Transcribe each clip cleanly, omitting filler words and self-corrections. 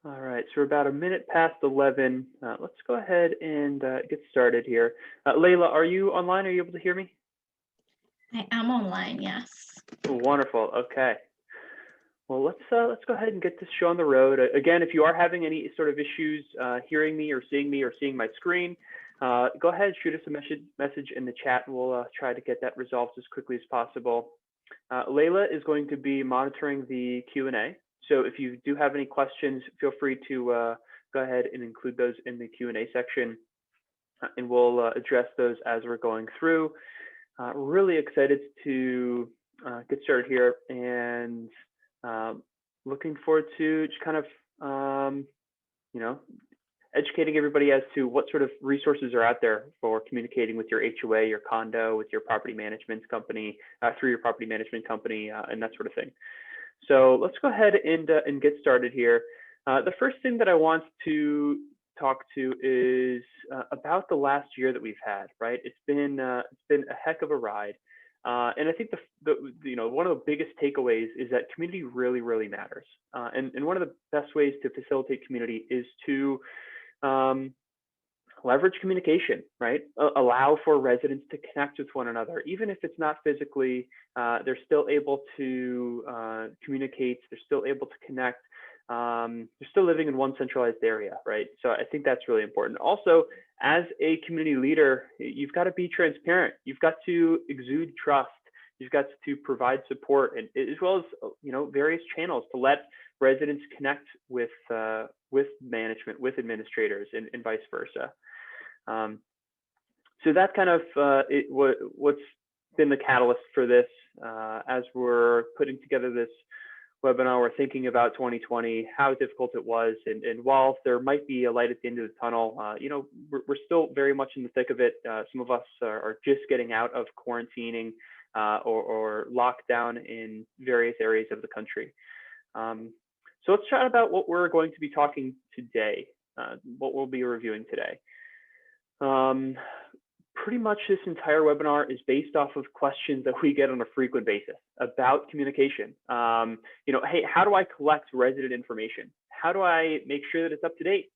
All right, so we're about a minute past 11. Let's go ahead and get started here. Leila, are you online? Are you able to hear me? I am online, yes. Wonderful. Okay. Well, let's go ahead and get this show on the road. Again, if you are having any sort of issues hearing me or seeing my screen, go ahead, shoot us a message in the chat, and we'll try to get that resolved as quickly as possible. Leila is going to be monitoring the Q&A. So if you do have any questions, feel free to go ahead and include those in the Q&A section, and we'll address those as we're going through. Really excited to get started here, and looking forward to just kind of, educating everybody as to what sort of resources are out there for communicating with your HOA, your condo, with your property management company, through your property management company, and that sort of thing. So let's go ahead and get started here. The first thing that I want to talk to is about the last year that we've had, right? It's been a heck of a ride. And I think one of the biggest takeaways is that community really, really matters. And one of the best ways to facilitate community is to leverage communication, right? Allow for residents to connect with one another, even if it's not physically. They're still able to communicate. They're still able to connect. They're still living in one centralized area, right? So I think that's really important. Also, as a community leader, you've got to be transparent. You've got to exude trust. You've got to provide support, and as well as various channels to let residents connect with management, with administrators, and vice versa. So that's kind of what's been the catalyst for this. As we're putting together this webinar, we're thinking about 2020, how difficult it was, and while there might be a light at the end of the tunnel, we're still very much in the thick of it. Some of us are just getting out of quarantining or lockdown in various areas of the country. So let's chat about what we're going to be talking today, what we'll be reviewing today. Pretty much this entire webinar is based off of questions that we get on a frequent basis about communication. Hey, how do I collect resident information? How do I make sure that it's up to date?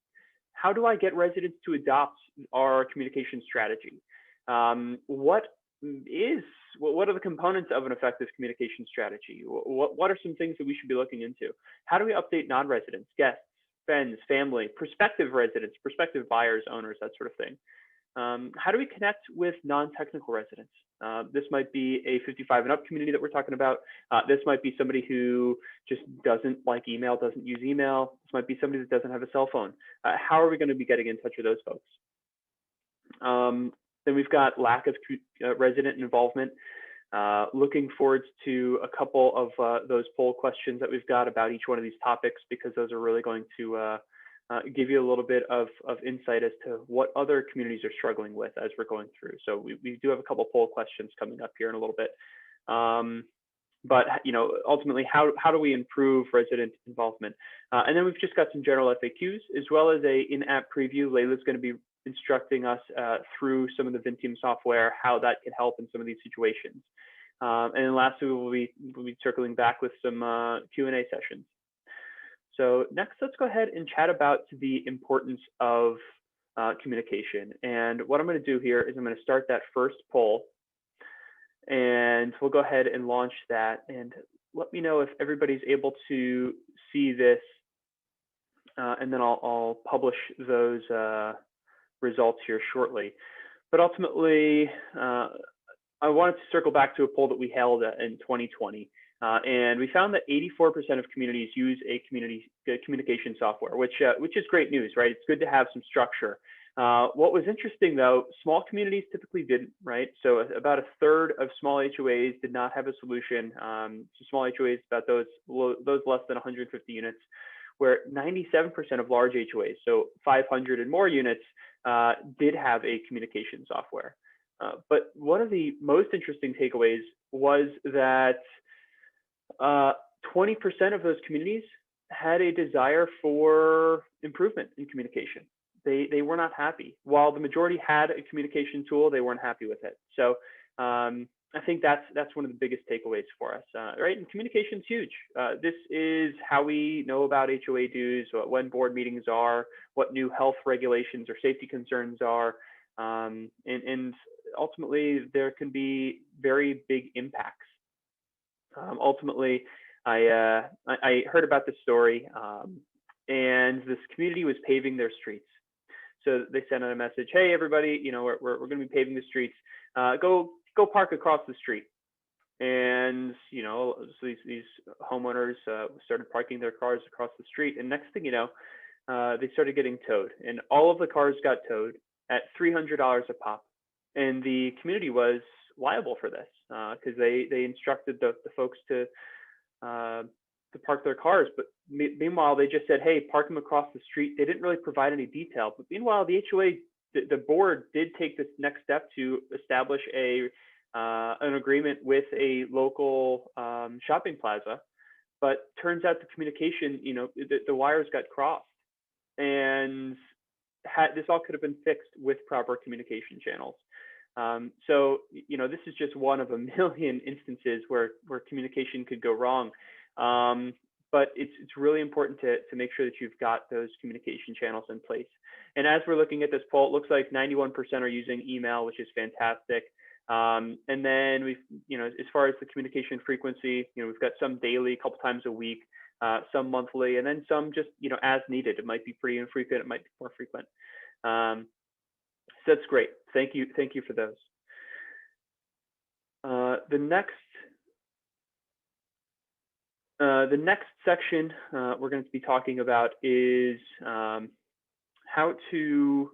How do I get residents to adopt our communication strategy? What are the components of an effective communication strategy? What are some things that we should be looking into? How do we update non-residents, guests, friends, family, prospective residents, prospective buyers, owners, that sort of thing? How do we connect with non-technical residents? This might be a 55 and up community that we're talking about. This might be somebody who just doesn't like email, doesn't use email. This might be somebody that doesn't have a cell phone. How are we going to be getting in touch with those folks? Then we've got lack of resident involvement. Looking forward to a couple of those poll questions that we've got about each one of these topics, because those are really going to give you a little bit of insight as to what other communities are struggling with as we're going through. So we do have a couple poll questions coming up here in a little bit. But ultimately, how do we improve resident involvement? And then we've just got some general FAQs, as well as a in-app preview. Leila's going to be instructing us through some of the Vinteum software, how that can help in some of these situations. And then lastly, we'll be circling back with some Q&A sessions. So next, let's go ahead and chat about the importance of communication. And what I'm going to do here is I'm going to start that first poll, and we'll go ahead and launch that. And let me know if everybody's able to see this, and then I'll publish those results here shortly. But ultimately, I wanted to circle back to a poll that we held in 2020. And we found that 84% of communities use a communication software, which is great news, right? It's good to have some structure. What was interesting, though, small communities typically didn't, right? So about a third of small HOAs did not have a solution. So small HOAs, about those less than 150 units, where 97% of large HOAs, so 500 and more units, did have a communication software. But one of the most interesting takeaways was that 20% of those communities had a desire for improvement in communication. They were not happy. While the majority had a communication tool, they weren't happy with it. So I think that's one of the biggest takeaways for us, right? And communication's huge. This is how we know about HOA dues, when board meetings are, what new health regulations or safety concerns are, and ultimately there can be very big impacts. Ultimately, I heard about this story, and this community was paving their streets. So they sent out a message, hey, everybody, we're going to be paving the streets. Go park across the street. And, so these homeowners started parking their cars across the street. And next thing you know, they started getting towed. And all of the cars got towed at $300 a pop. And the community was liable for this because they instructed the folks to park their cars. But meanwhile, they just said, hey, park them across the street. They didn't really provide any detail. But meanwhile, the HOA, the board did take this next step to establish an agreement with a local shopping plaza. But turns out the communication, the wires got crossed. And this all could have been fixed with proper communication channels. So, this is just one of a million instances where communication could go wrong. But it's really important to make sure that you've got those communication channels in place. And as we're looking at this poll, it looks like 91% are using email, which is fantastic. And then as far as the communication frequency, we've got some daily, a couple times a week, some monthly, and then some just, as needed. It might be pretty infrequent, it might be more frequent. So that's great. Thank you for those. The next section we're going to be talking about is how to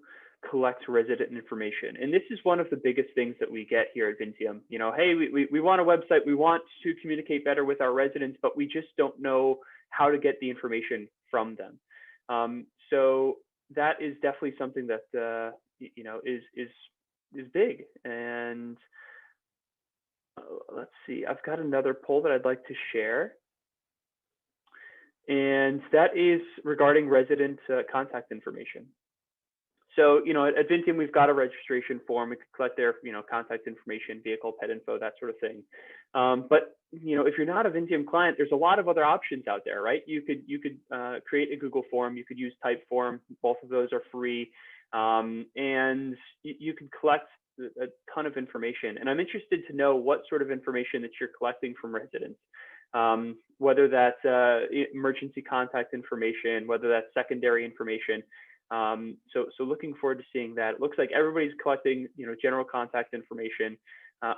collect resident information. And this is one of the biggest things that we get here at Vinteum. Hey, we want a website, we want to communicate better with our residents, but we just don't know how to get the information from them. So that is definitely something that is big. And let's see, I've got another poll that I'd like to share. And that is regarding resident contact information. So, at Vinteum, we've got a registration form. We can collect their, contact information, vehicle, pet info, that sort of thing. But, if you're not a Vinteum client, there's a lot of other options out there, right? You could create a Google form. You could use Typeform. Both of those are free. And you can collect a ton of information. And I'm interested to know what sort of information that you're collecting from residents. Whether that's emergency contact information, whether that's secondary information. So looking forward to seeing that. It looks like everybody's collecting, general contact information.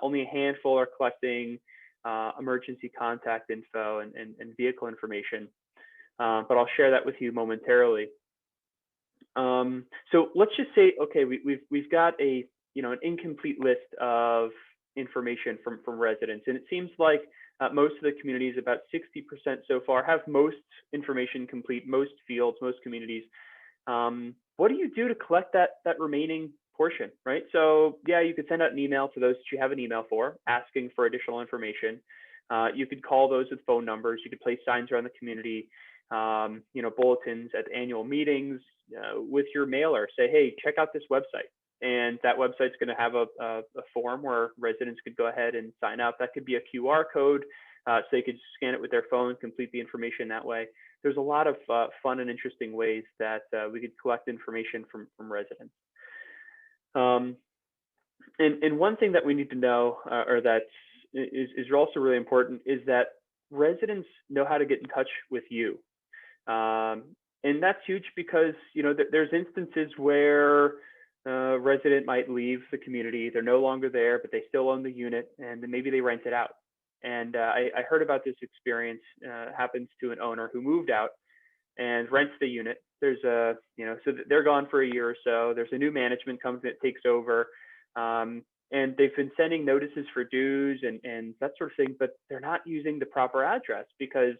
Only a handful are collecting emergency contact info and vehicle information. But I'll share that with you momentarily. So let's just say, okay, we've got an incomplete list of information from residents, and it seems like most of the communities, about 60% so far, have most information complete, most fields, most communities. What do you do to collect that remaining portion, right? So yeah, you could send out an email to those that you have an email for, asking for additional information. You could call those with phone numbers. You could place signs around the community, bulletins at annual meetings, with your mailer. Say, hey, check out this website. And that website's going to have a form where residents could go ahead and sign up. That could be a QR code, so they could scan it with their phone, complete the information that way. There's a lot of fun and interesting ways that we could collect information from residents. And one thing that we need to know, or that is also really important, is that residents know how to get in touch with you. And that's huge because, there's instances where a resident might leave the community. They're no longer there, but they still own the unit, and then maybe they rent it out. And I heard about this experience. Happens to an owner who moved out and rents the unit. There's so they're gone for a year or so. There's a new management comes that takes over, and they've been sending notices for dues and that sort of thing, but they're not using the proper address because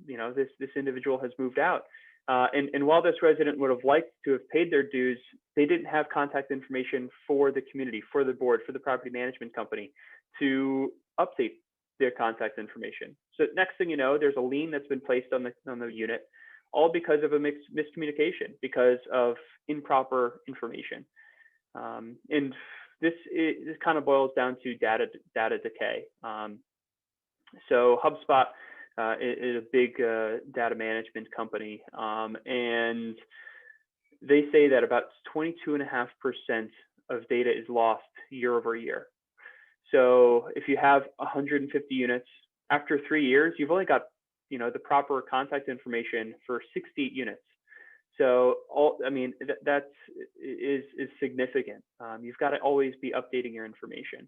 this individual has moved out. And while this resident would have liked to have paid their dues, they didn't have contact information for the community, for the board, for the property management company to update their contact information. So next thing you know, there's a lien that's been placed on the unit, all because of a miscommunication, because of improper information. And this kind of boils down to data decay. So HubSpot is a big data management company, and they say that about 22.5% of data is lost year over year. So if you have 150 units, after 3 years, you've only got the proper contact information for 68 units. So that is significant. You've got to always be updating your information,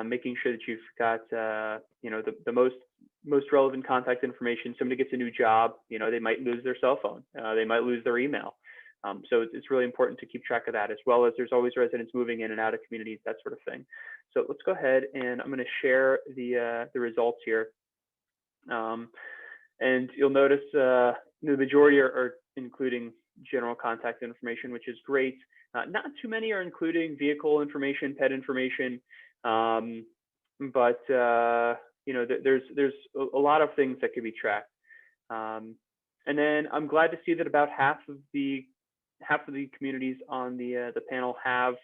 making sure that you've got the most relevant contact information. Somebody gets a new job, they might lose their cell phone, they might lose their email. So it's really important to keep track of that, as well as there's always residents moving in and out of communities, that sort of thing. So let's go ahead and I'm going to share the results here. And you'll notice the majority are including general contact information, which is great. Not too many are including vehicle information, pet information, but there's a lot of things that can be tracked. And then I'm glad to see that about half of the communities on the panel have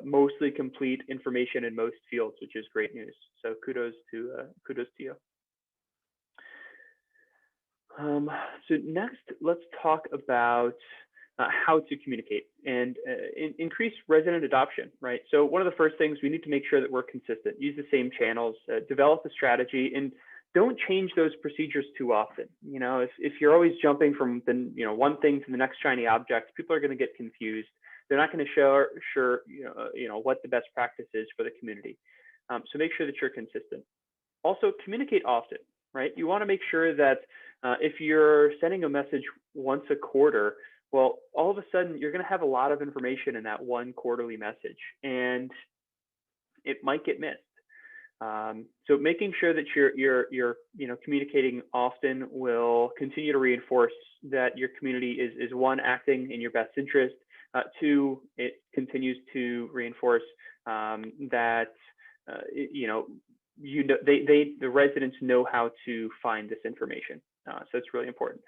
mostly complete information in most fields, which is great news. So kudos to you. So next, let's talk about how to communicate and increase resident adoption, right? So one of the first things, we need to make sure that we're consistent, use the same channels, develop a strategy, and don't change those procedures too often. If you're always jumping from the one thing to the next shiny object, people are going to get confused. They're not going to sure what the best practice is for the community. So make sure that you're consistent. Also, communicate often, right? You want to make sure that if you're sending a message once a quarter, well, all of a sudden you're going to have a lot of information in that one quarterly message, and it might get missed. So making sure that you're communicating often will continue to reinforce that your community is one, acting in your best interest. Two, it continues to reinforce that the residents know how to find this information. So it's really important.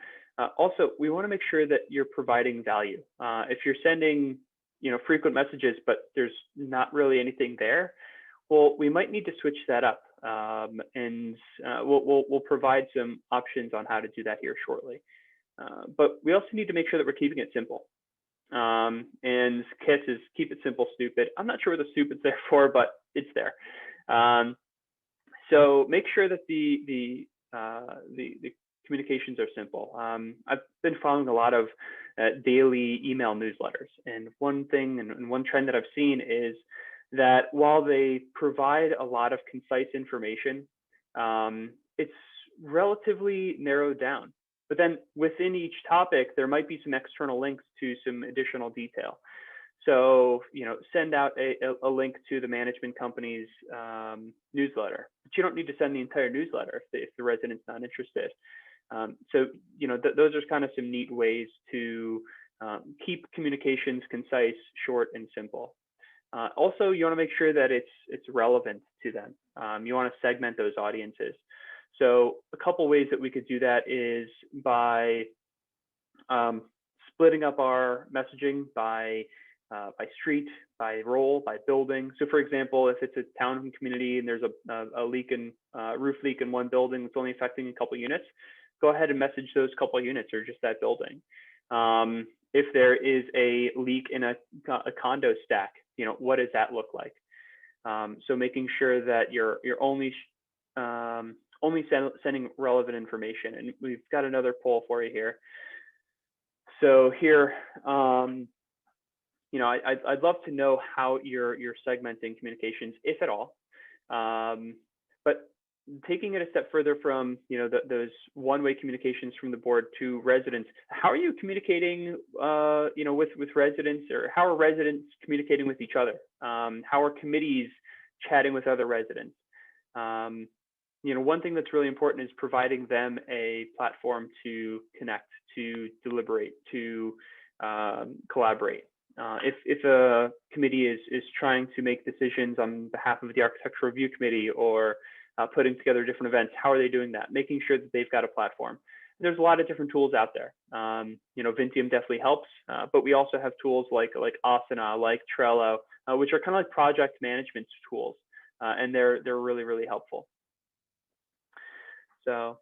Also, we want to make sure that you're providing value. If you're sending frequent messages, but there's not really anything there, well, we might need to switch that up, and we'll provide some options on how to do that here shortly. But we also need to make sure that we're keeping it simple. And KISS is keep it simple, stupid. I'm not sure what the stupid's there for, but it's there. So make sure that the communications are simple. I've been following a lot of daily email newsletters, and one thing and one trend that I've seen is that while they provide a lot of concise information, it's relatively narrowed down. But then within each topic, there might be some external links to some additional detail. So, send out a link to the management company's newsletter, but you don't need to send the entire newsletter if the resident's not interested. So, those are kind of some neat ways to keep communications concise, short, and simple. Also, you want to make sure that it's relevant to them. You want to segment those audiences. So a couple ways that we could do that is by splitting up our messaging by street, by role, by building. So for example, if it's a townhome community and there's a roof leak in one building that's only affecting a couple units, go ahead and message those couple units or just that building. If there is a leak in a condo stack, what does that look like? So making sure that you're only sending relevant information. And we've got another poll for you here. So here, I'd love to know how you're segmenting communications, if at all. But taking it a step further from those one-way communications from the board to residents, how are you communicating with residents, or how are residents communicating with each other? How are committees chatting with other residents? One thing that's really important is providing them a platform to connect, to deliberate, to collaborate. If a committee is trying to make decisions on behalf of the Architectural Review Committee or putting together different events, how are they doing that? Making sure that they've got a platform. There's a lot of different tools out there. Vinteum definitely helps, but we also have tools like Asana, like Trello, which are kind of like project management tools, and they're really, really helpful. So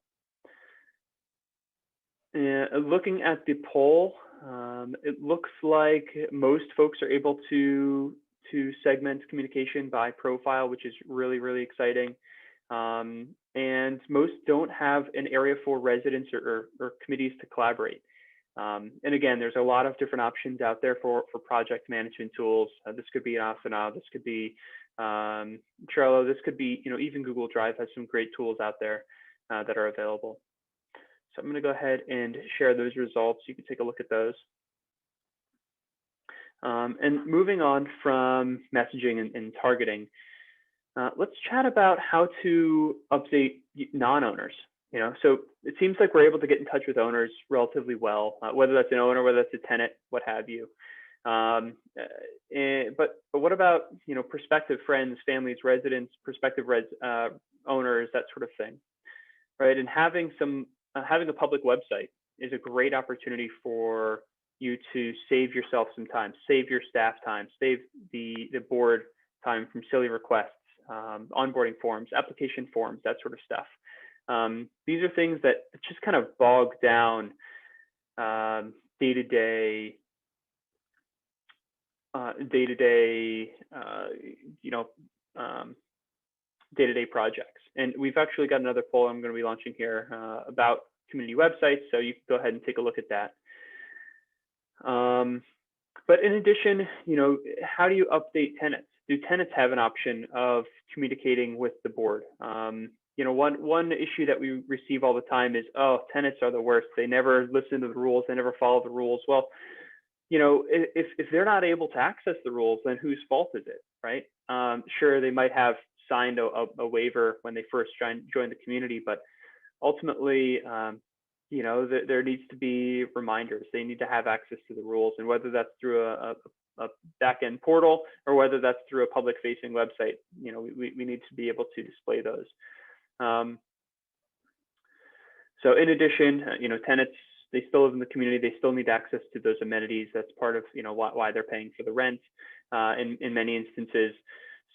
looking at the poll, it looks like most folks are able to segment communication by profile, which is really, really exciting. And most don't have an area for residents or committees to collaborate. And again, there's a lot of different options out there for project management tools. This could be Asana, this could be Trello, this could be, even Google Drive has some great tools out there that are available. So I'm going to go ahead and share those results. You can take a look at those. And moving on from messaging and targeting, let's chat about how to update non-owners. So it seems like we're able to get in touch with owners relatively well, whether that's an owner, whether that's a tenant, what have you. But what about prospective friends, families, residents, prospective owners, that sort of thing, right? And having a public website is a great opportunity for you to save yourself some time, save your staff time, save the board time from silly requests, onboarding forms, application forms, that sort of stuff. These are things that just kind of bog down day-to-day projects. And we've actually got another poll I'm going to be launching here about community websites, so you can go ahead and take a look at that. But in addition, how do you update tenants? Do tenants have an option of communicating with the board? One issue that we receive all the time is, oh, tenants are the worst. They never listen to the rules. They never follow the rules. Well, if they're not able to access the rules, then whose fault is it, right? Sure, they might have signed a waiver when they first joined the community, but ultimately, there needs to be reminders. They need to have access to the rules, and whether that's through a back-end portal or whether that's through a public-facing website, we need to be able to display those. So in addition, tenants, they still live in the community. They still need access to those amenities. That's part of why they're paying for the rent in many instances.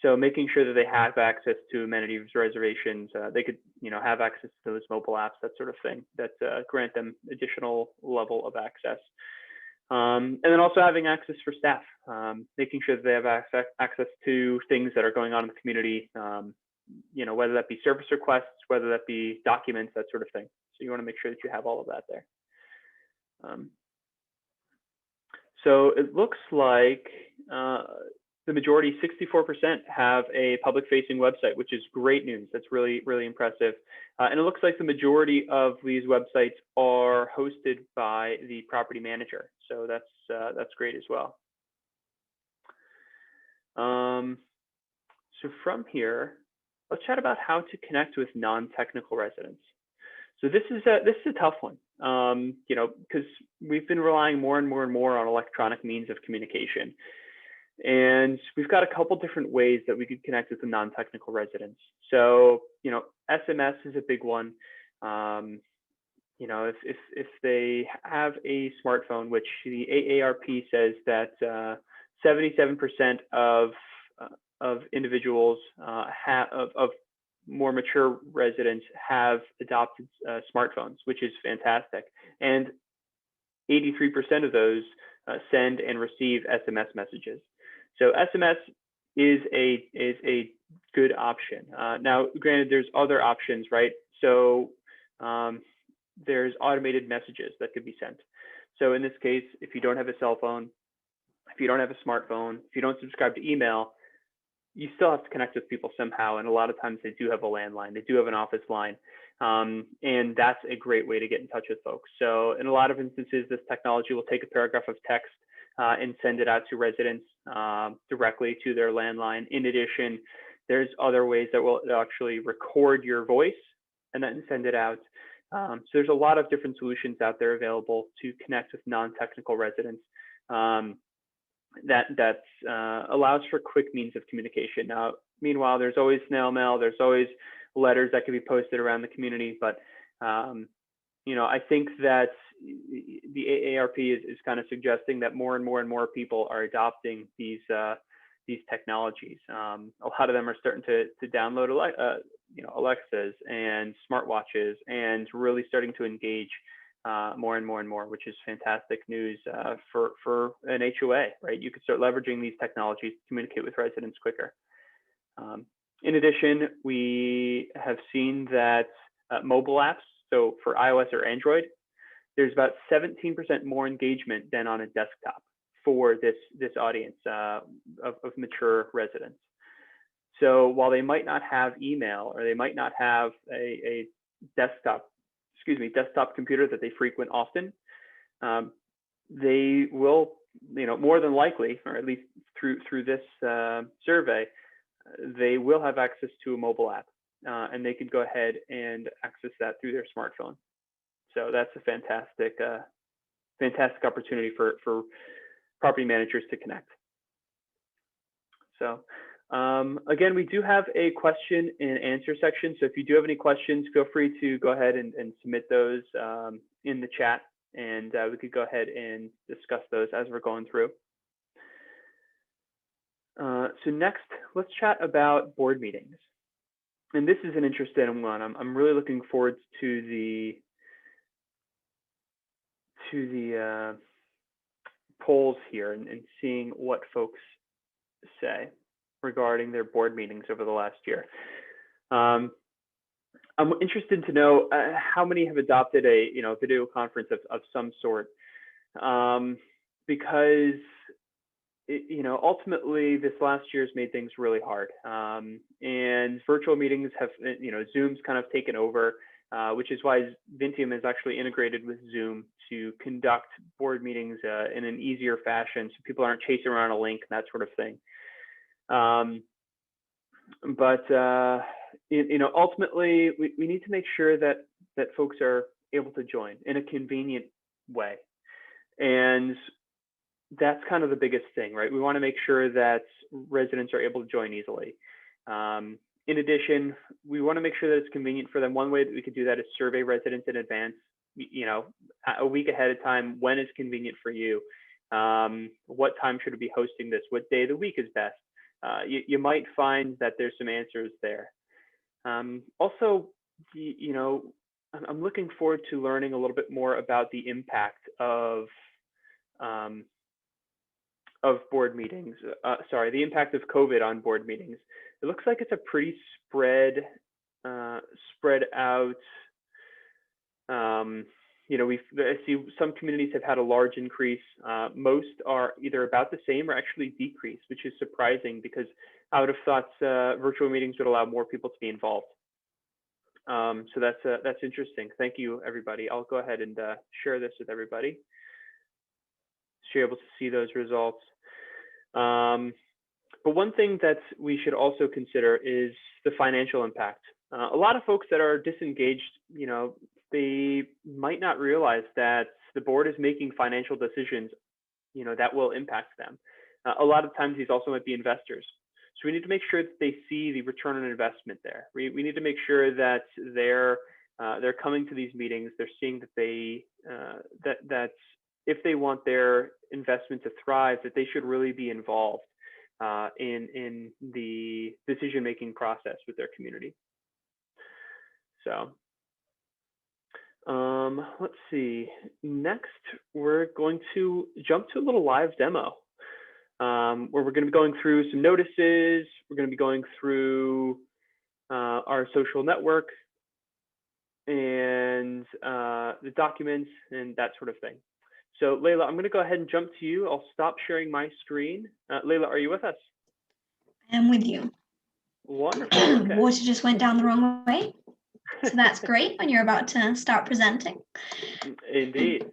So making sure that they have access to amenities reservations, they could have access to those mobile apps, that sort of thing, that grant them additional level of access. And then also having access for staff, making sure that they have access to things that are going on in the community, whether that be service requests, whether that be documents, that sort of thing. So you want to make sure that you have all of that there. So it looks like the majority, 64%, have a public-facing website, which is great news. That's really, really impressive. And it looks like the majority of these websites are hosted by the property manager. So that's great as well. So from here, let's chat about how to connect with non-technical residents. So this is a tough one, because we've been relying more and more on electronic means of communication. And we've got a couple different ways that we could connect with the non-technical residents. So, SMS is a big one. If they have a smartphone, which the AARP says that 77% of individuals of more mature residents have adopted smartphones, which is fantastic. And 83% of those send and receive SMS messages. So SMS is a good option. Now, granted, there's other options, right? So there's automated messages that could be sent. So in this case, if you don't have a cell phone, if you don't have a smartphone, if you don't subscribe to email, you still have to connect with people somehow. And a lot of times they do have a landline, they do have an office line. And that's a great way to get in touch with folks. So in a lot of instances, this technology will take a paragraph of text and send it out to residents directly to their landline. In addition, there's other ways that will actually record your voice and then send it out. So there's a lot of different solutions out there available to connect with non-technical residents that allows for quick means of communication. Now, meanwhile, there's always snail mail, there's always letters that can be posted around the community, but I think that the AARP is kind of suggesting that more and more people are adopting these these technologies. A lot of them are starting to download Alexas and smartwatches and really starting to engage more and more and more, which is fantastic news for an HOA, right? You could start leveraging these technologies to communicate with residents quicker. In addition, we have seen that mobile apps, so for iOS or Android, there's about 17% more engagement than on a desktop for this audience of mature residents. So while they might not have email or they might not have a desktop computer that they frequent often, they will, more than likely, or at least through this survey, they will have access to a mobile app, and they could go ahead and access that through their smartphone. So that's a fantastic opportunity for property managers to connect. So again, we do have a question and answer section. So if you do have any questions, feel free to go ahead and submit those in the chat, and we could go ahead and discuss those as we're going through. So next, let's chat about board meetings. And this is an interesting one. I'm really looking forward to the polls here and seeing what folks say regarding their board meetings over the last year. I'm interested to know how many have adopted a video conference of some sort, because ultimately this last year's made things really hard, and virtual meetings have Zoom's kind of taken over, which is why Vinteum is actually integrated with Zoom to conduct board meetings in an easier fashion, so people aren't chasing around a link and that sort of thing. But ultimately, we need to make sure that folks are able to join in a convenient way, and that's kind of the biggest thing, right? We want to make sure that residents are able to join easily. In addition, we want to make sure that it's convenient for them. One way that we could do that is survey residents in advance, a week ahead of time. When is convenient for you? What time should we be hosting this? What day of the week is best? You might find that there's some answers there. Also, I'm looking forward to learning a little bit more about the impact of board meetings. The impact of COVID on board meetings. It looks like it's a pretty spread out. I see some communities have had a large increase. Most are either about the same or actually decreased, which is surprising because I would have thought virtual meetings would allow more people to be involved. So that's interesting. Thank you, everybody. I'll go ahead and share this with everybody, so you're able to see those results. But one thing that we should also consider is the financial impact. A lot of folks that are disengaged, they might not realize that the board is making financial decisions, that will impact them. A lot of times these also might be investors. So we need to make sure that they see the return on investment there. We need to make sure that they're coming to these meetings, they're seeing that they that if they want their investment to thrive, that they should really be involved in the decision-making process with their community. So let's see. Next, we're going to jump to a little live demo where we're going to be going through some notices. We're going to be going through our social network and the documents and that sort of thing. So Leila, I'm going to go ahead and jump to you. I'll stop sharing my screen. Leila, are you with us? I'm with you. Wonderful. Okay. Water just went down the wrong way. So that's great when you're about to start presenting. Indeed.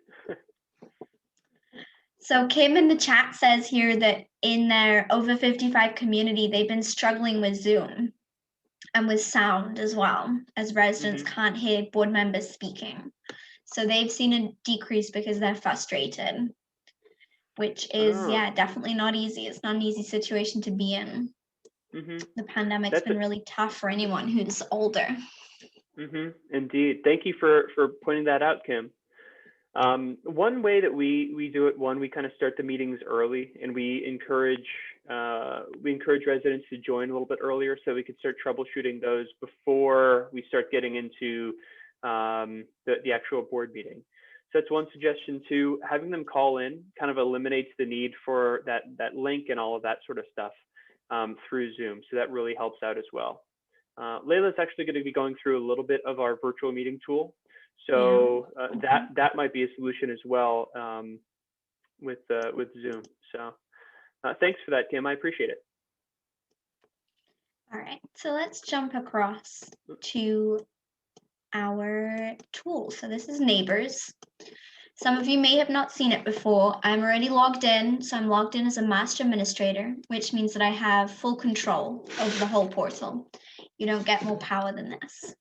So Kim in the chat says here that in their over 55 community, they've been struggling with Zoom and with sound as well, as residents can't hear board members speaking. So they've seen a decrease because they're frustrated, which is, definitely not easy. It's not an easy situation to be in. The pandemic's been really tough for anyone who's older. Indeed. Thank you for pointing that out, Kim. One way that we do it, we kind of start the meetings early, and we encourage residents to join a little bit earlier so we can start troubleshooting those before we start getting into the actual board meeting. So that's one suggestion. Two, having them call in kind of eliminates the need for that link and all of that sort of stuff through Zoom. So that really helps out as well. Leila's actually going to be going through a little bit of our virtual meeting tool. So that might be a solution as well with Zoom. So thanks for that, Kim. I appreciate it. All right, so let's jump across to our tool. So this is Neigbrs. Some of you may have not seen it before. I'm already logged in. So I'm logged in as a master administrator, which means that I have full control over the whole portal. You don't get more power than this.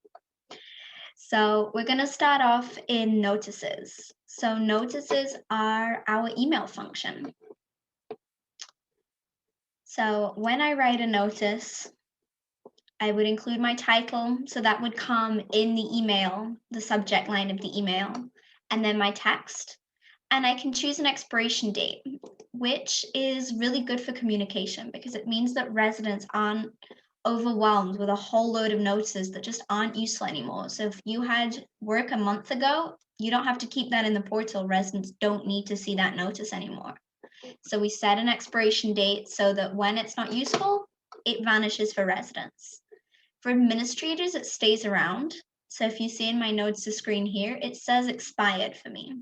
So we're going to start off in notices. So notices are our email function. So when I write a notice, I would include my title. So that would come in the email, the subject line of the email, and then my text. And I can choose an expiration date, which is really good for communication because it means that residents aren't overwhelmed with a whole load of notices that just aren't useful anymore. So if you had work a month ago, you don't have to keep that in the portal. Residents don't need to see that notice anymore. So we set an expiration date so that when it's not useful, it vanishes for residents. For administrators, it stays around. So if you see in my notices screen here, it says expired for me.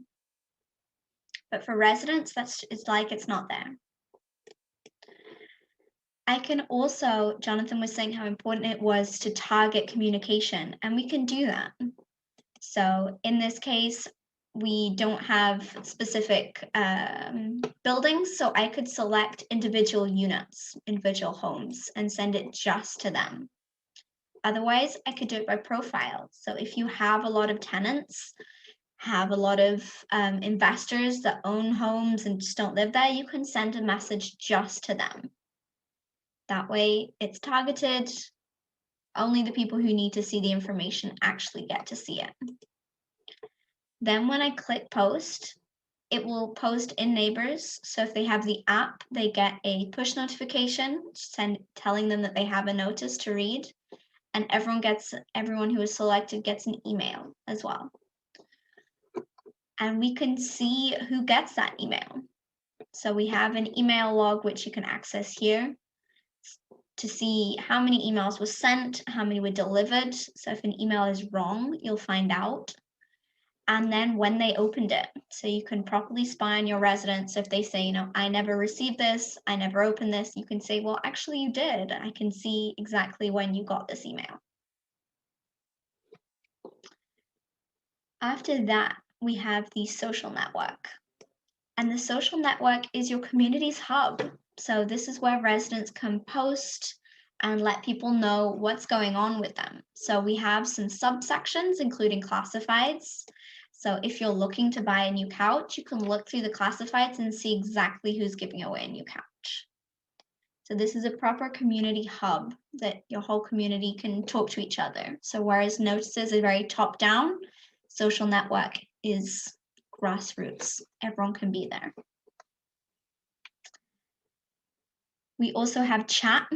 But for residents, it's like it's not there. I can also, Jonathan was saying how important it was to target communication, and we can do that. So in this case, we don't have specific buildings, so I could select individual units, individual homes, and send it just to them. Otherwise, I could do it by profile. So if you have a lot of tenants, have a lot of investors that own homes and just don't live there, you can send a message just to them. That way it's targeted. Only the people who need to see the information actually get to see it. Then when I click post, it will post in Neighbors. So if they have the app, they get a push notification telling them that they have a notice to read. And everyone who is selected gets an email as well. And we can see who gets that email. So we have an email log, which you can access here to see how many emails were sent, how many were delivered. So if an email is wrong, you'll find out. And then when they opened it, so you can properly spy on your residents. If they say, I never received this, I never opened this, you can say, well, actually you did. I can see exactly when you got this email. After that, we have the social network. And the social network is your community's hub. So this is where residents can post and let people know what's going on with them. So we have some subsections, including classifieds. So if you're looking to buy a new couch, you can look through the classifieds and see exactly who's giving away a new couch. So this is a proper community hub that your whole community can talk to each other. So whereas notices are very top down, social network is grassroots. Everyone can be there. We also have chat.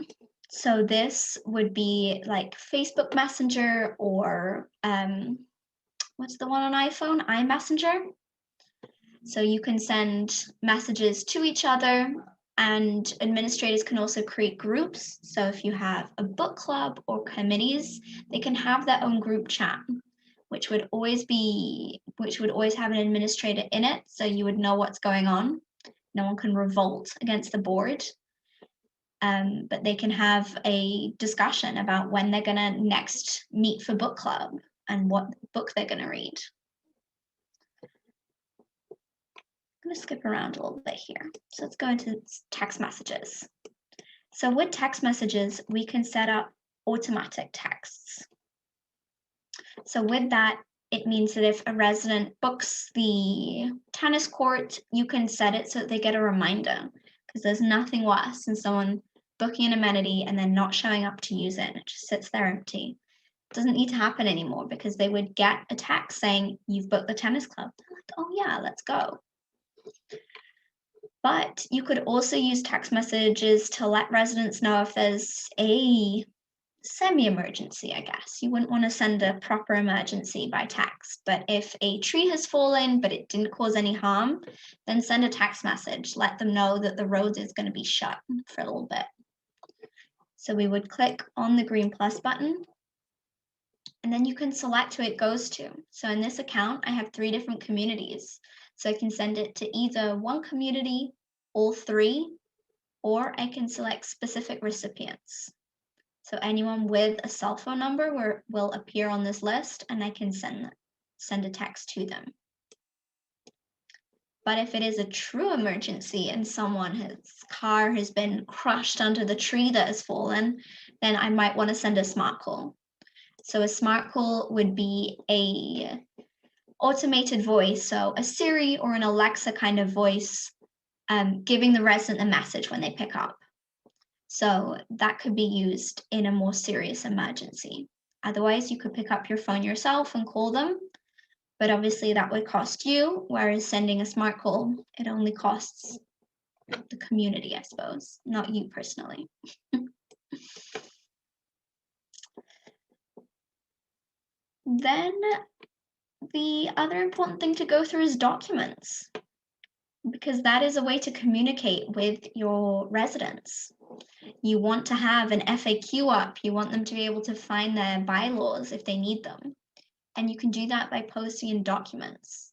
So this would be like Facebook Messenger or what's the one on iPhone? iMessenger. So you can send messages to each other, and administrators can also create groups. So if you have a book club or committees, they can have their own group chat, which would always have an administrator in it. So you would know what's going on. No one can revolt against the board. But they can have a discussion about when they're going to next meet for book club and what book they're going to read. I'm going to skip around a little bit here. So let's go into text messages. So with text messages, we can set up automatic texts. So with that, it means that if a resident books the tennis court, you can set it so that they get a reminder, because there's nothing worse than someone booking an amenity and then not showing up to use it, and it just sits there empty. It doesn't need to happen anymore because they would get a text saying, you've booked the tennis club. oh yeah, let's go. But you could also use text messages to let residents know if there's a semi-emergency, I guess. You wouldn't want to send a proper emergency by text, but if a tree has fallen but it didn't cause any harm, then send a text message. Let them know that the road is going to be shut for a little bit. So we would click on the green plus button, and then you can select who it goes to. So in this account, I have 3 different communities. So I can send it to either one community, all 3, or I can select specific recipients. So anyone with a cell phone number will appear on this list, and I can send a text to them. But if it is a true emergency and someone's car has been crushed under the tree that has fallen, then I might want to send a smart call. So a smart call would be a automated voice, so a Siri or an Alexa kind of voice, giving the resident a message when they pick up. So that could be used in a more serious emergency. Otherwise, you could pick up your phone yourself and call them, but obviously that would cost you, whereas sending a smart call, it only costs the community, I suppose, not you personally. Then the other important thing to go through is documents, because that is a way to communicate with your residents. You want to have an FAQ up. You want them to be able to find their bylaws if they need them. And you can do that by posting in documents.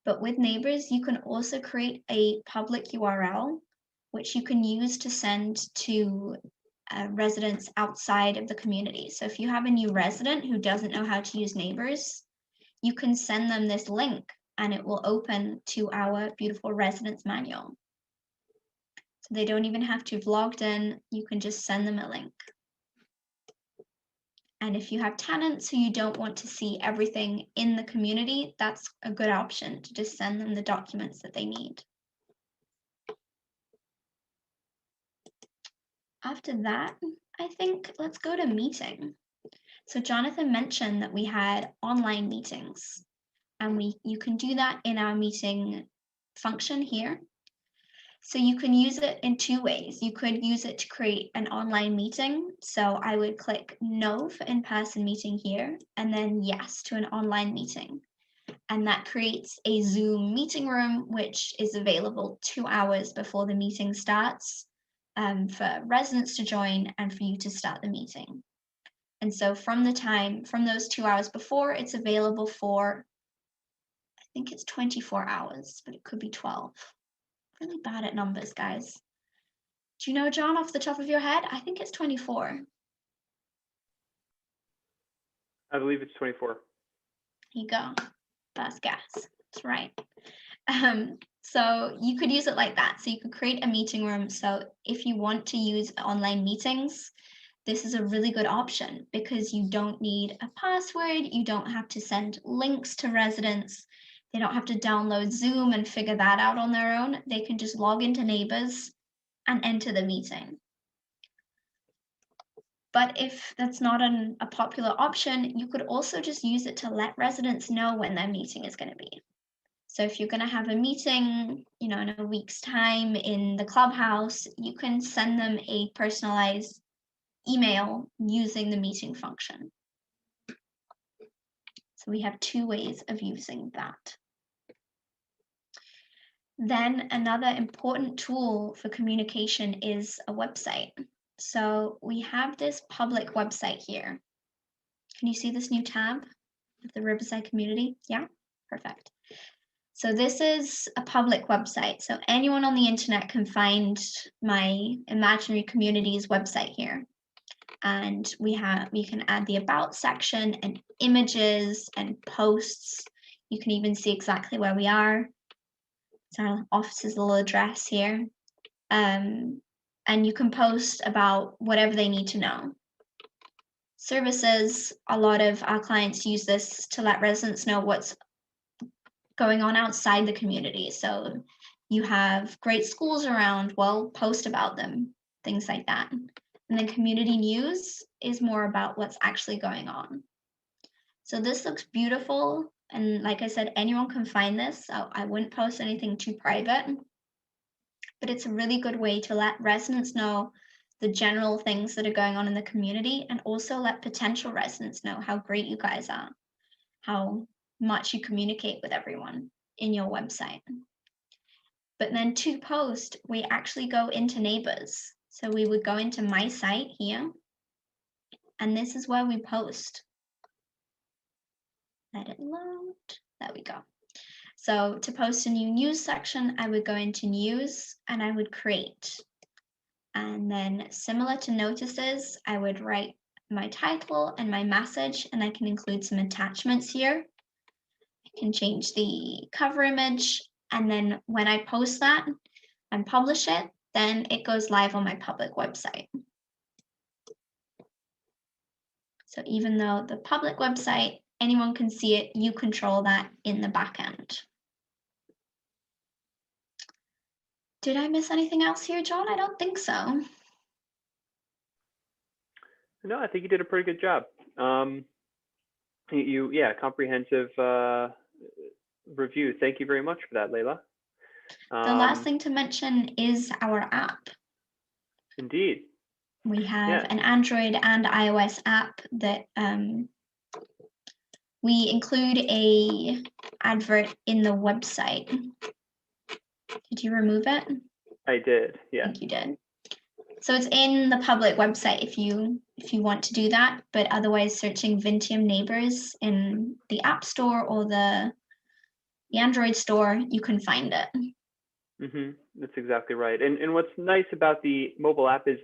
But with Neigbrs, you can also create a public URL, which you can use to send to residents outside of the community. So if you have a new resident who doesn't know how to use Neigbrs, you can send them this link and it will open to our beautiful residents manual. So they don't even have to have logged in. You can just send them a link. And if you have tenants who you don't want to see everything in the community, that's a good option to just send them the documents that they need. After that, I think let's go to meeting. So Jonathan mentioned that we had online meetings, and you can do that in our meeting function here. So you can use it in 2 ways. You could use it to create an online meeting. So I would click no for in-person meeting here, and then yes to an online meeting. And that creates a Zoom meeting room, which is available 2 hours before the meeting starts, for residents to join and for you to start the meeting. And so from those 2 hours before, it's available for, I think it's 24 hours, but it could be 12. Really bad at numbers, guys. Do you know, John, off the top of your head? I think it's 24. I believe it's 24. Here you go. Best guess. That's right. So you could use it like that. So you could create a meeting room. So if you want to use online meetings, this is a really good option because you don't need a password. You don't have to send links to residents. They don't have to download Zoom and figure that out on their own. They can just log into Neigbrs and enter the meeting. But if that's not a popular option, you could also just use it to let residents know when their meeting is going to be. So if you're going to have a meeting, in a week's time in the clubhouse, you can send them a personalized email using the meeting function. So we have 2 ways of using that. Then another important tool for communication is a website. So we have this public website here. Can you see this new tab of the Riverside community? Yeah, perfect. So this is a public website. So anyone on the internet can find my imaginary community's website here. And we can add the about section and images and posts. You can even see exactly where we are. It's our office's little address here. And you can post about whatever they need to know. Services, a lot of our clients use this to let residents know what's going on outside the community. So you have great schools around, well, post about them, things like that. And then community news is more about what's actually going on. So this looks beautiful. And like I said, anyone can find this, so I wouldn't post anything too private. But it's a really good way to let residents know the general things that are going on in the community, and also let potential residents know how great you guys are, how much you communicate with everyone in your website. But then to post, we actually go into Neighbors. So we would go into my site here, and this is where we post. Let it load. There we go. So to post a new news section, I would go into news and I would create. And then similar to notices, I would write my title and my message, and I can include some attachments here. I can change the cover image, and then when I post that and publish it, then it goes live on my public website. So even though the public website, anyone can see it, you control that in the back end. Did I miss anything else here, John? I don't think so. No, I think you did a pretty good job. Comprehensive review. Thank you very much for that, Leila. The last thing to mention is our app. Indeed. We have an Android and iOS app that we include a advert in the website. Did you remove it? I did, yeah. I think you did. So it's in the public website if you want to do that, but otherwise searching Vinteum Neighbors in the App Store or the Android store, you can find it. That's exactly right. And what's nice about the mobile app is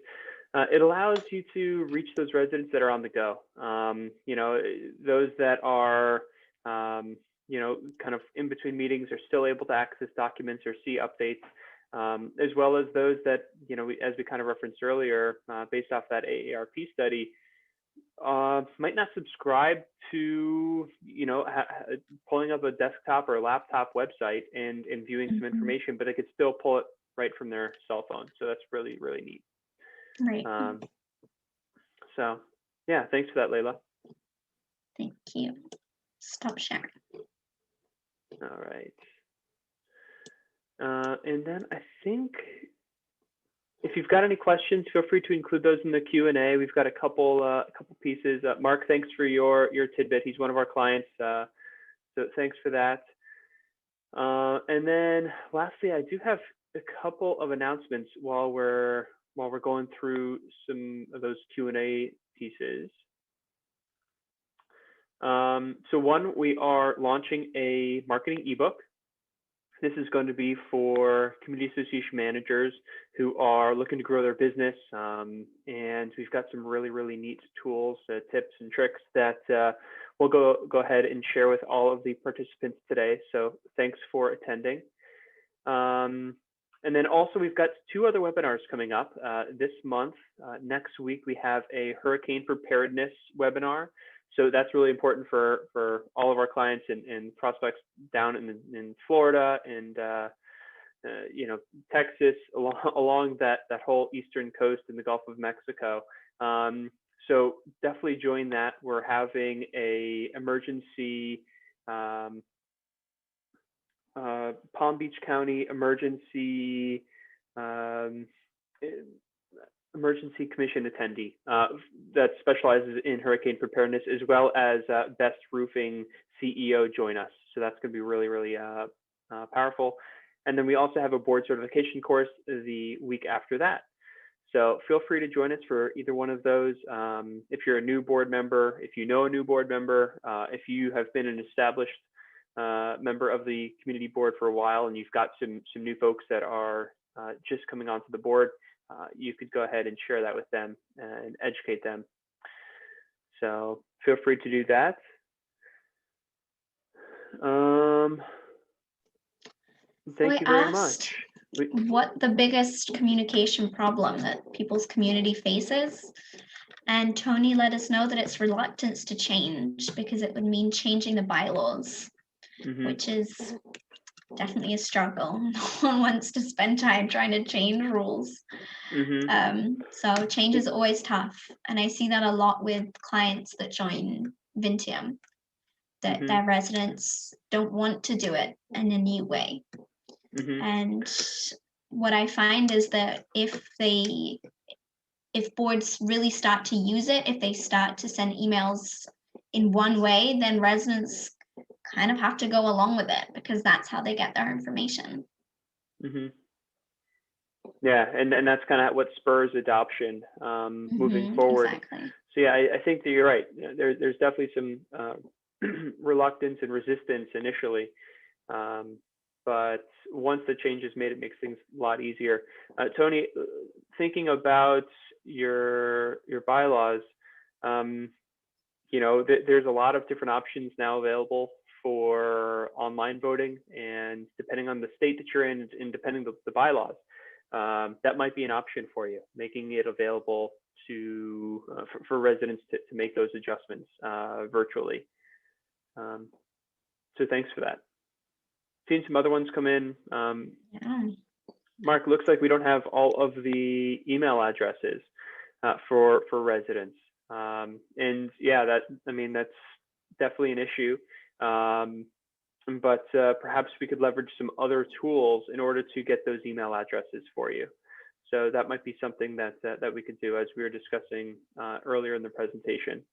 it allows you to reach those residents that are on the go. Those that are, kind of in between meetings are still able to access documents or see updates, as well as those that, as we kind of referenced earlier, based off that AARP study, might not subscribe to, pulling up a desktop or a laptop website and viewing some information, but they could still pull it right from their cell phone. So that's really, really neat. Right. So yeah, thanks for that, Leila. Thank you. Stop sharing. All right. And then I think if you've got any questions, feel free to include those in the Q&A. We've got a couple pieces. Mark, thanks for your tidbit. He's one of our clients, so thanks for that. And then lastly, I do have a couple of announcements while we're going through some of those Q&A pieces. So one, we are launching a marketing ebook. This is going to be for community association managers who are looking to grow their business. And we've got some really, really neat tools, tips and tricks that we'll go ahead and share with all of the participants today. So thanks for attending. And then also we've got 2 other webinars coming up this month. Next week, we have a hurricane preparedness webinar. So that's really important for all of our clients and prospects down in Florida and Texas, along that whole eastern coast in the Gulf of Mexico. So definitely join that. We're having a emergency Palm Beach County emergency commission attendee that specializes in hurricane preparedness, as well as Best Roofing CEO join us. So that's going to be really, really powerful. And then we also have a board certification course the week after that. So feel free to join us for either one of those. If you're a new board member, if you know a new board member, if you have been an established member of the community board for a while and you've got some new folks that are just coming onto the board, you could go ahead and share that with them and educate them. So feel free to do that. Thank you very much. What the biggest communication problem that people's community faces, and Tony let us know that it's reluctance to change because it would mean changing the bylaws, which is definitely a struggle. No one wants to spend time trying to change rules. So change is always tough, and I see that a lot with clients that join Vinteum. that Mm-hmm. their residents don't want to do it in a new way. Mm-hmm. And what I find is that if boards really start to use it, if they start to send emails in one way, then residents kind of have to go along with it because that's how they get their information. Mm-hmm. Yeah, and that's kind of what spurs adoption moving forward. Exactly. So yeah, I think that you're right. There's definitely some reluctance and resistance initially, but once the change is made, it makes things a lot easier. Tony, thinking about your bylaws, there's a lot of different options now available for online voting, and depending on the state that you're in and depending on the bylaws, that might be an option for you, making it available to for residents to make those adjustments virtually. So thanks for that. Seen some other ones come in. Yeah. Mark, looks like we don't have all of the email addresses for residents. And yeah, that's definitely an issue. But perhaps we could leverage some other tools in order to get those email addresses for you. So that might be something that we could do, as we were discussing earlier in the presentation.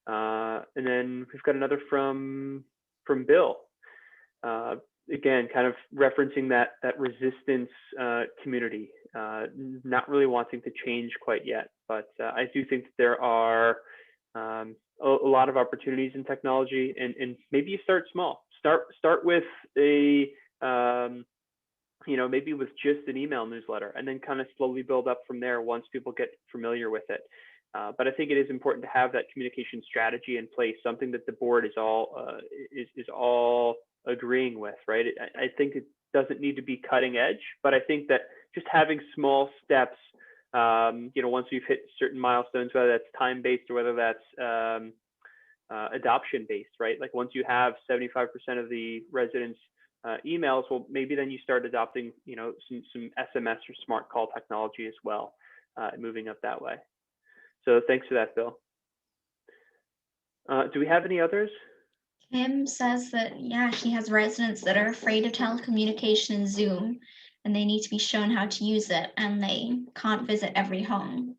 And then we've got another from Bill. Again, kind of referencing that resistance community, not really wanting to change quite yet. But I do think that there are a lot of opportunities in technology, and maybe you start small. Start with a maybe with just an email newsletter, and then kind of slowly build up from there once people get familiar with it. But I think it is important to have that communication strategy in place, something that the board is all agreeing with, right? I think it doesn't need to be cutting edge, but I think that just having small steps, once we've hit certain milestones, whether that's time-based or whether that's adoption-based, right? Like once you have 75% of the residents' emails, well, maybe then you start adopting, some SMS or smart call technology as well, moving up that way. So thanks for that, Bill. Do we have any others? Kim says that, yeah, she has residents that are afraid of telecommunication and Zoom, and they need to be shown how to use it, and they can't visit every home,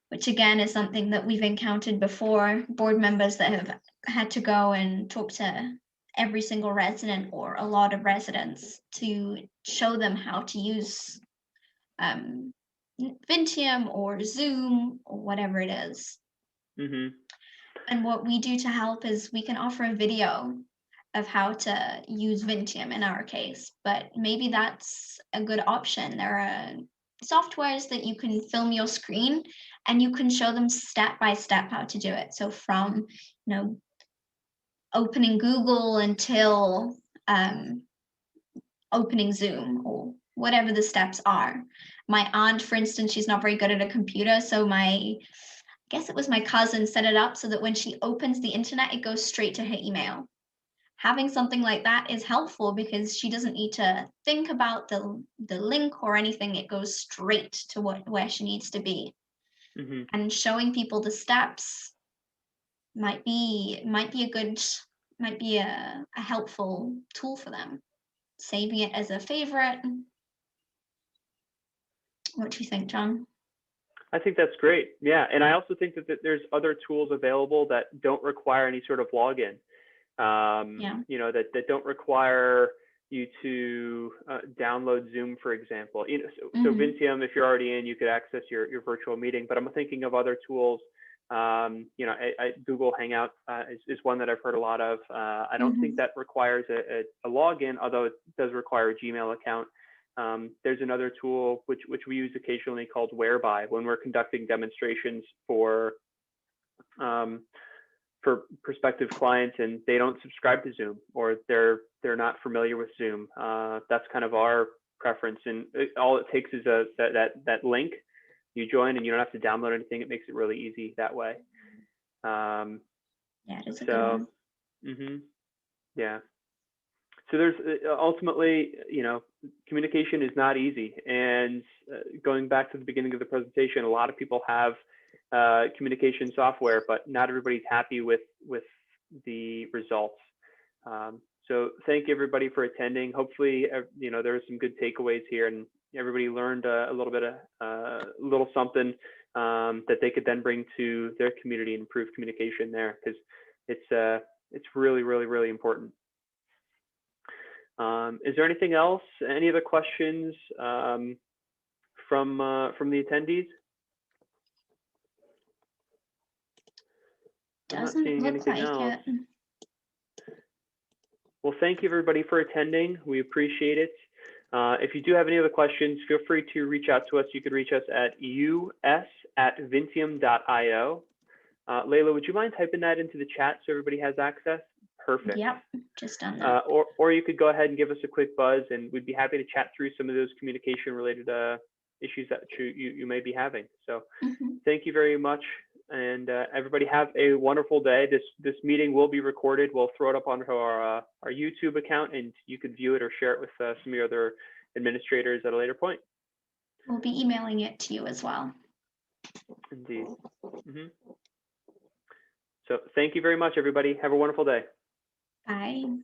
which again is something that we've encountered before. Board members that have had to go and talk to every single resident or a lot of residents to show them how to use Vinteum or Zoom or whatever it is. Mm-hmm. And what we do to help is we can offer a video of how to use Vinteum in our case, but maybe that's a good option. There are softwares that you can film your screen and you can show them step by step how to do it. So from, opening Google until opening Zoom or whatever the steps are. My aunt, for instance, she's not very good at a computer, so I guess it was my cousin set it up so that when she opens the internet, it goes straight to her email. Having something like that is helpful because she doesn't need to think about the link or anything. It goes straight to where she needs to be. Mm-hmm. And showing people the steps might be a helpful tool for them. Saving it as a favorite. What do you think, John? I think that's great. Yeah, and I also think that there's other tools available that don't require any sort of login. That don't require you to download Zoom, for example. So Vinteum, if you're already in, you could access your virtual meeting. But I'm thinking of other tools. Google Hangout is one that I've heard a lot of. I don't think that requires a login, although it does require a Gmail account. There's another tool which we use occasionally called Whereby when we're conducting demonstrations for prospective clients and they don't subscribe to Zoom or they're not familiar with Zoom. That's kind of our preference, and all it takes is that link. You join and you don't have to download anything. It makes it really easy that way. Yeah, it is a good one. Yeah. So there's ultimately, communication is not easy. And going back to the beginning of the presentation, a lot of people have communication software, but not everybody's happy with the results. So thank you everybody for attending. Hopefully, there are some good takeaways here, and everybody learned a little bit of little something that they could then bring to their community and improve communication there, because it's really, really, really important. Is there anything else? Any other questions from the attendees? Doesn't look like it. Well, thank you everybody for attending. We appreciate it. If you do have any other questions, feel free to reach out to us. You can reach us at us@vinteum.io. Leila, would you mind typing that into the chat so everybody has access? Perfect. Yep, just done that. Or you could go ahead and give us a quick buzz, and we'd be happy to chat through some of those communication related issues that you may be having. So thank you very much. And everybody have a wonderful day. This meeting will be recorded. We'll throw it up onto our YouTube account, and you can view it or share it with some of your other administrators at a later point. We'll be emailing it to you as well. Indeed. So thank you very much, everybody. Have a wonderful day. Bye.